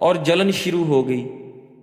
اور جلن شروع ہو گئی۔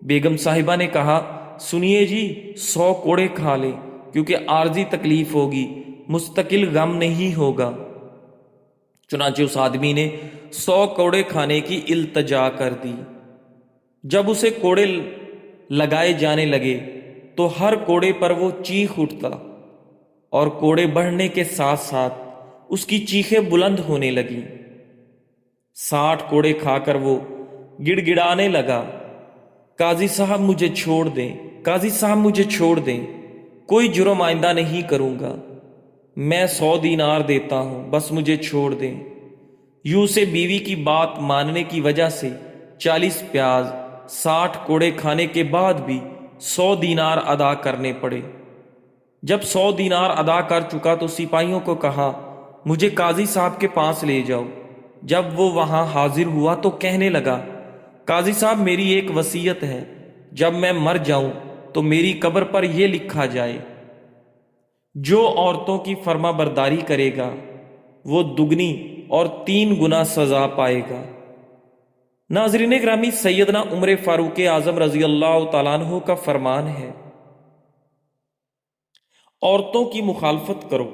بیگم صاحبہ نے کہا، سنیے جی، 100 کوڑے کھا لیں، کیونکہ عارضی تکلیف ہوگی، مستقل غم نہیں ہوگا۔ چنانچہ اس آدمی نے 100 کوڑے کھانے کی التجا کر دی۔ جب اسے کوڑے لگائے جانے لگے تو ہر کوڑے پر وہ چیخ اٹھتا، اور کوڑے بڑھنے کے ساتھ ساتھ اس کی چیخیں بلند ہونے لگیں۔ 60 کوڑے کھا کر وہ گڑ گڑانے لگا، قاضی صاحب مجھے چھوڑ دیں، قاضی صاحب مجھے چھوڑ دیں، کوئی جرم آئندہ نہیں کروں گا، میں 100 دینار دیتا ہوں، بس مجھے چھوڑ دیں۔ یوں سے بیوی کی بات ماننے کی وجہ سے 40 پیاز 60 کوڑے کھانے کے بعد بھی 100 دینار ادا کرنے پڑے۔ جب 100 دینار ادا کر چکا تو سپاہیوں کو کہا، مجھے قاضی صاحب کے پاس لے جاؤ۔ جب وہ وہاں حاضر ہوا تو کہنے لگا، قاضی صاحب میری ایک وصیت ہے، جب میں مر جاؤں تو میری قبر پر یہ لکھا جائے، جو عورتوں کی فرما برداری کرے گا وہ دگنی اور 3 گنا سزا پائے گا۔ ناظرین گرامی، سیدنا عمر فاروق اعظم رضی اللہ تعالیٰ عنہ کا فرمان ہے، عورتوں کی مخالفت کرو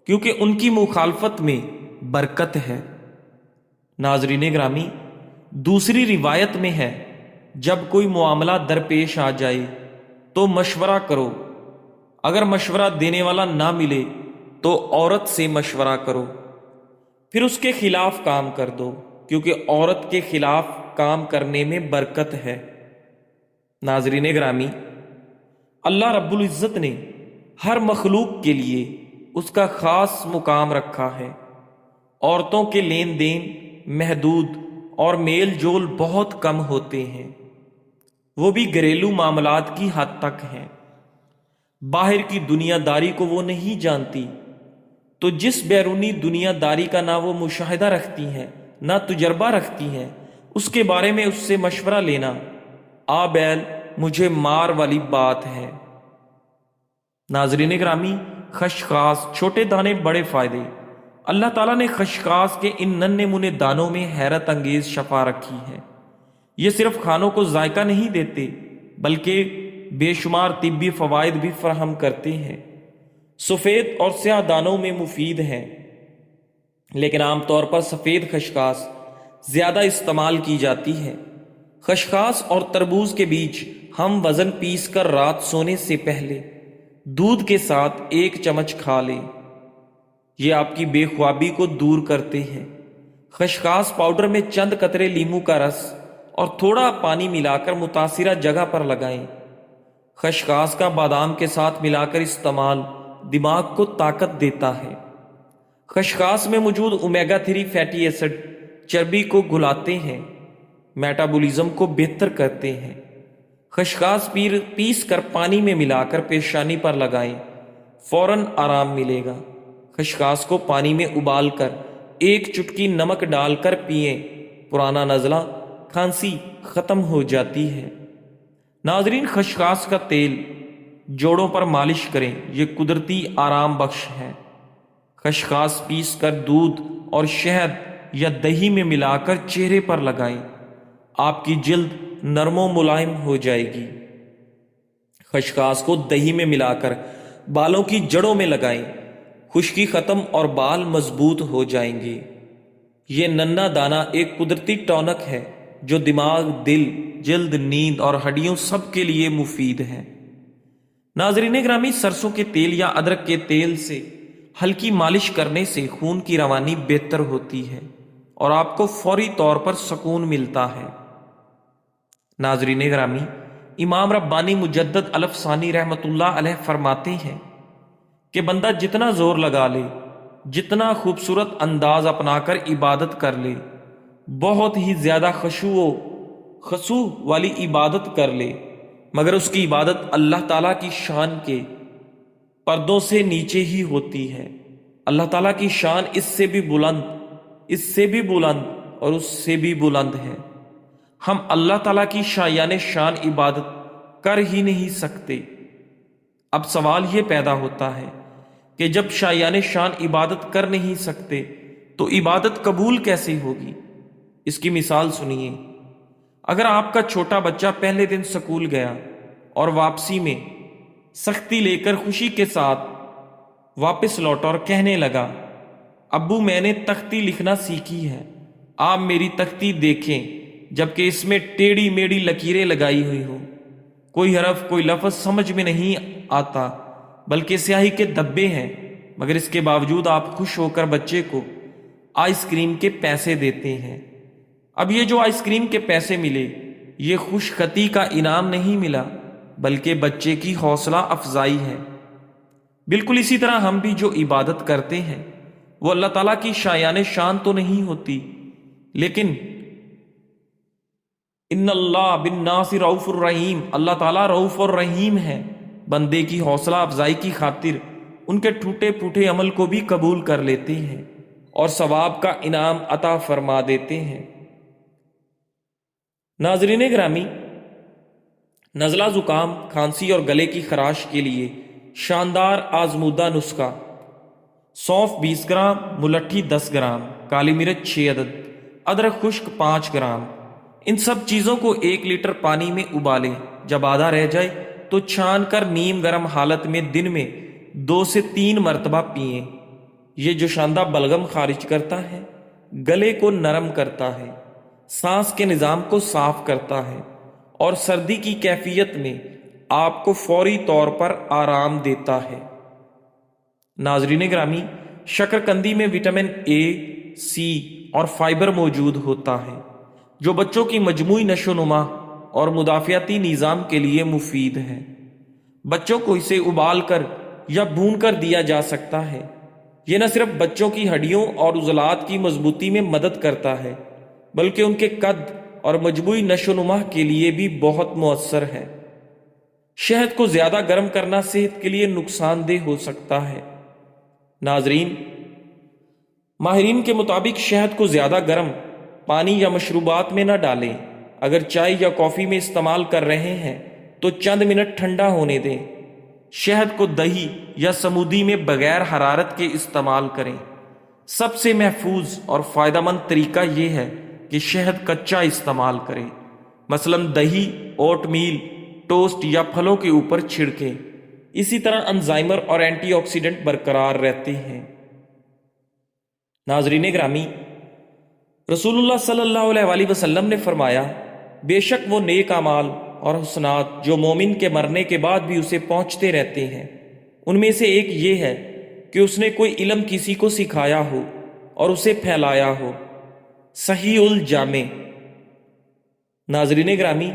کیونکہ ان کی مخالفت میں برکت ہے۔ ناظرین گرامی، دوسری روایت میں ہے، جب کوئی معاملہ درپیش آ جائے تو مشورہ کرو، اگر مشورہ دینے والا نہ ملے تو عورت سے مشورہ کرو، پھر اس کے خلاف کام کر دو، کیونکہ عورت کے خلاف کام کرنے میں برکت ہے۔ ناظرین گرامی، اللہ رب العزت نے ہر مخلوق کے لیے اس کا خاص مقام رکھا ہے۔ عورتوں کے لین دین محدود اور میل جول بہت کم ہوتے ہیں، وہ بھی گھریلو معاملات کی حد تک ہیں۔ باہر کی دنیا داری کو وہ نہیں جانتی، تو جس بیرونی دنیا داری کا نہ وہ مشاہدہ رکھتی ہیں نہ تجربہ رکھتی ہیں، اس کے بارے میں اس سے مشورہ لینا آ بیل مجھے مار والی بات ہے۔ ناظرین گرامی، خشخاش، چھوٹے دانے بڑے فائدے۔ اللہ تعالیٰ نے خشخاش کے ان ننھے منھے دانوں میں حیرت انگیز شفا رکھی ہے۔ یہ صرف کھانوں کو ذائقہ نہیں دیتے بلکہ بے شمار طبی فوائد بھی فراہم کرتے ہیں۔ سفید اور سیاہ دانوں میں مفید ہیں، لیکن عام طور پر سفید خشخاش زیادہ استعمال کی جاتی ہے۔ خشخاش اور تربوز کے بیچ ہم وزن پیس کر رات سونے سے پہلے دودھ کے ساتھ 1 چمچ کھا لیں، یہ آپ کی بے خوابی کو دور کرتے ہیں۔ خشخاش پاؤڈر میں چند قطرے لیموں کا رس اور تھوڑا پانی ملا کر متاثرہ جگہ پر لگائیں۔ خشخاش کا بادام کے ساتھ ملا کر استعمال دماغ کو طاقت دیتا ہے۔ خشخاش میں موجود اومیگا 3 فیٹی ایسڈ چربی کو گلاتے ہیں، میٹابولزم کو بہتر کرتے ہیں۔ خشخاش پیس کر پانی میں ملا کر پیشانی پر لگائیں، فوراً آرام ملے گا۔ خشخاش کو پانی میں ابال کر 1 چٹکی نمک ڈال کر پئیں، پرانا نزلہ کھانسی ختم ہو جاتی ہے۔ ناظرین، خشخاش کا تیل جوڑوں پر مالش کریں، یہ قدرتی آرام بخش ہے۔ خشخاش پیس کر دودھ اور شہد یا دہی میں ملا کر چہرے پر لگائیں، آپ کی جلد نرم و ملائم ہو جائے گی۔ خشخاش کو دہی میں ملا کر بالوں کی جڑوں میں لگائیں، خشکی ختم اور بال مضبوط ہو جائیں گے۔ یہ ننھا دانہ ایک قدرتی ٹونک ہے جو دماغ، دل، جلد، نیند اور ہڈیوں سب کے لیے مفید ہے۔ ناظرین گرامی، سرسوں کے تیل یا ادرک کے تیل سے ہلکی مالش کرنے سے خون کی روانی بہتر ہوتی ہے اور آپ کو فوری طور پر سکون ملتا ہے۔ ناظرین گرامی، امام ربانی مجدد الف ثانی رحمۃ اللہ علیہ فرماتے ہیں کہ بندہ جتنا زور لگا لے، جتنا خوبصورت انداز اپنا کر عبادت کر لے، بہت ہی زیادہ خشوع والی عبادت کر لے، مگر اس کی عبادت اللہ تعالیٰ کی شان کے پردوں سے نیچے ہی ہوتی ہے۔ اللہ تعالیٰ کی شان اس سے بھی بلند، اس سے بھی بلند اور اس سے بھی بلند ہے۔ ہم اللہ تعالیٰ کی شایان شان عبادت کر ہی نہیں سکتے۔ اب سوال یہ پیدا ہوتا ہے کہ جب شایان شان عبادت کر نہیں سکتے تو عبادت قبول کیسے ہوگی؟ اس کی مثال سنیے۔ اگر آپ کا چھوٹا بچہ پہلے دن سکول گیا اور واپسی میں سختی لے کر خوشی کے ساتھ واپس لوٹا اور کہنے لگا، ابو میں نے تختی لکھنا سیکھی ہے، آپ میری تختی دیکھیں، جبکہ اس میں ٹیڑھی میڑھی لکیریں لگائی ہوئی ہوں، کوئی حرف کوئی لفظ سمجھ میں نہیں آتا، بلکہ سیاہی کے دھبے ہیں، مگر اس کے باوجود آپ خوش ہو کر بچے کو آئس کریم کے پیسے دیتے ہیں۔ اب یہ جو آئس کریم کے پیسے ملے، یہ خوش خطی کا انعام نہیں ملا، بلکہ بچے کی حوصلہ افزائی ہے۔ بالکل اسی طرح ہم بھی جو عبادت کرتے ہیں وہ اللہ تعالیٰ کی شایان شان تو نہیں ہوتی، لیکن ان اللہ بالناس رؤوف الرحیم، اللہ تعالیٰ رؤوف اور رحیم ہے، بندے کی حوصلہ افزائی کی خاطر ان کے ٹوٹے پھوٹے عمل کو بھی قبول کر لیتے ہیں اور ثواب کا انعام عطا فرما دیتے ہیں۔ ناظرین گرامی، نزلہ زکام، کھانسی اور گلے کی خراش کے لیے شاندار آزمودہ نسخہ: سونف 20 گرام، ملٹھی 10 گرام، کالی مرچ 6 عدد، ادرک خشک 5 گرام۔ ان سب چیزوں کو 1 لیٹر پانی میں ابالیں، جب آدھا رہ جائے تو چھان کر نیم گرم حالت میں دن میں 2 سے 3 مرتبہ پئیں۔ یہ جو شاندار بلغم خارج کرتا ہے، گلے کو نرم کرتا ہے، سانس کے نظام کو صاف کرتا ہے اور سردی کی کیفیت میں آپ کو فوری طور پر آرام دیتا ہے۔ ناظرین گرامی، شکرقندی میں وٹامن اے، سی اور فائبر موجود ہوتا ہے، جو بچوں کی مجموعی نشو و نما اور مدافعتی نظام کے لیے مفید ہے۔ بچوں کو اسے ابال کر یا بھون کر دیا جا سکتا ہے۔ یہ نہ صرف بچوں کی ہڈیوں اور عضلات کی مضبوطی میں مدد کرتا ہے، بلکہ ان کے قد اور مجموعی نشو و نما کے لیے بھی بہت مؤثر ہے۔ شہد کو زیادہ گرم کرنا صحت کے لیے نقصان دہ ہو سکتا ہے۔ ناظرین، ماہرین کے مطابق شہد کو زیادہ گرم پانی یا مشروبات میں نہ ڈالیں۔ اگر چائے یا کافی میں استعمال کر رہے ہیں تو چند منٹ ٹھنڈا ہونے دیں۔ شہد کو دہی یا سمودی میں بغیر حرارت کے استعمال کریں۔ سب سے محفوظ اور فائدہ مند طریقہ یہ ہے کہ شہد کچا استعمال کریں، مثلا دہی، اوٹ میل، ٹوسٹ یا پھلوں کے اوپر چھڑکیں۔ اسی طرح انزائمر اور اینٹی آکسیڈنٹ برقرار رہتے ہیں۔ ناظرین گرامی، رسول اللہ صلی اللہ علیہ وآلہ وسلم نے فرمایا، بے شک وہ نیک اعمال اور حسنات جو مومن کے مرنے کے بعد بھی اسے پہنچتے رہتے ہیں، ان میں سے ایک یہ ہے کہ اس نے کوئی علم کسی کو سکھایا ہو اور اسے پھیلایا ہو۔ صحیح الجامع۔ ناظرین گرامی،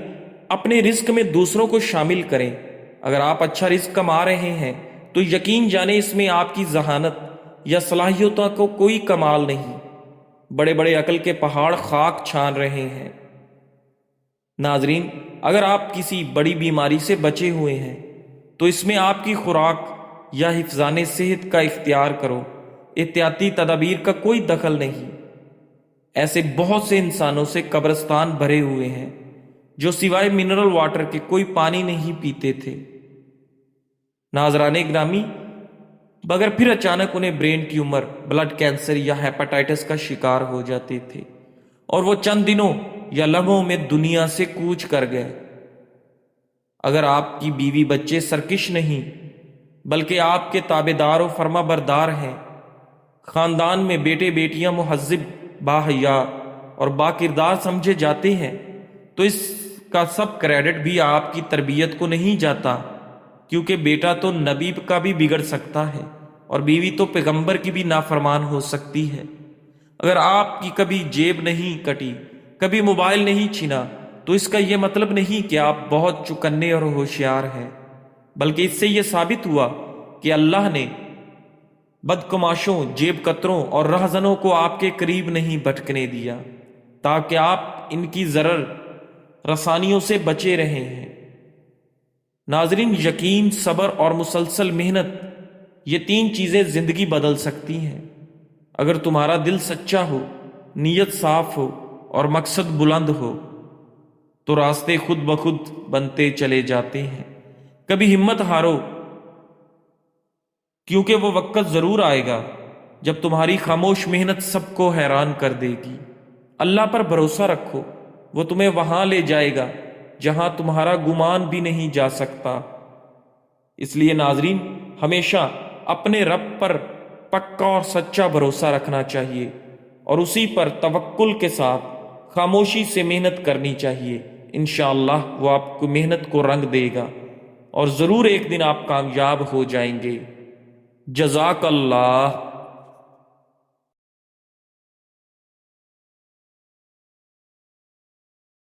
اپنے رزق میں دوسروں کو شامل کریں۔ اگر آپ اچھا رزق کما رہے ہیں تو یقین جانیں اس میں آپ کی ذہانت یا صلاحیتوں کو کوئی کمال نہیں، بڑے بڑے عقل کے پہاڑ خاک چھان رہے ہیں۔ ناظرین، اگر آپ کسی بڑی بیماری سے بچے ہوئے ہیں تو اس میں آپ کی خوراک یا حفظان صحت کا اختیار کرو، احتیاطی تدابیر کا کوئی دخل نہیں۔ ایسے بہت سے انسانوں سے قبرستان بھرے ہوئے ہیں جو سوائے منرل واٹر کے کوئی پانی نہیں پیتے تھے۔ ناظران گرامی، مگر پھر اچانک انہیں برین ٹیومر، بلڈ کینسر یا ہیپاٹائٹس کا شکار ہو جاتے تھے اور وہ چند دنوں یا لمحوں میں دنیا سے کوچ کر گئے۔ اگر آپ کی بیوی بچے سرکش نہیں بلکہ آپ کے تابع دار و فرما بردار ہیں، خاندان میں بیٹے بیٹیاں مہذب، باحیا اور باکردار سمجھے جاتے ہیں، تو اس کا سب کریڈٹ بھی آپ کی تربیت کو نہیں جاتا، کیونکہ بیٹا تو نبی کا بھی بگڑ سکتا ہے اور بیوی تو پیغمبر کی بھی نافرمان ہو سکتی ہے۔ اگر آپ کی کبھی جیب نہیں کٹی، کبھی موبائل نہیں چھینا، تو اس کا یہ مطلب نہیں کہ آپ بہت چکنے اور ہوشیار ہیں، بلکہ اس سے یہ ثابت ہوا کہ اللہ نے بدکماشوں، جیب کتروں اور رہزنوں کو آپ کے قریب نہیں بھٹکنے دیا، تاکہ آپ ان کی ضرر رسانیوں سے بچے رہے ہیں۔ ناظرین، یقین، صبر اور مسلسل محنت، یہ 3 چیزیں زندگی بدل سکتی ہیں۔ اگر تمہارا دل سچا ہو، نیت صاف ہو اور مقصد بلند ہو تو راستے خود بخود بنتے چلے جاتے ہیں۔ کبھی ہمت ہارو، کیونکہ وہ وقت ضرور آئے گا جب تمہاری خاموش محنت سب کو حیران کر دے گی۔ اللہ پر بھروسہ رکھو، وہ تمہیں وہاں لے جائے گا جہاں تمہارا گمان بھی نہیں جا سکتا۔ اس لیے ناظرین، ہمیشہ اپنے رب پر پکا اور سچا بھروسہ رکھنا چاہیے اور اسی پر توکل کے ساتھ خاموشی سے محنت کرنی چاہیے۔ انشاءاللہ وہ آپ کو محنت کو رنگ دے گا اور ضرور ایک دن آپ کامیاب ہو جائیں گے۔ جزاک اللہ۔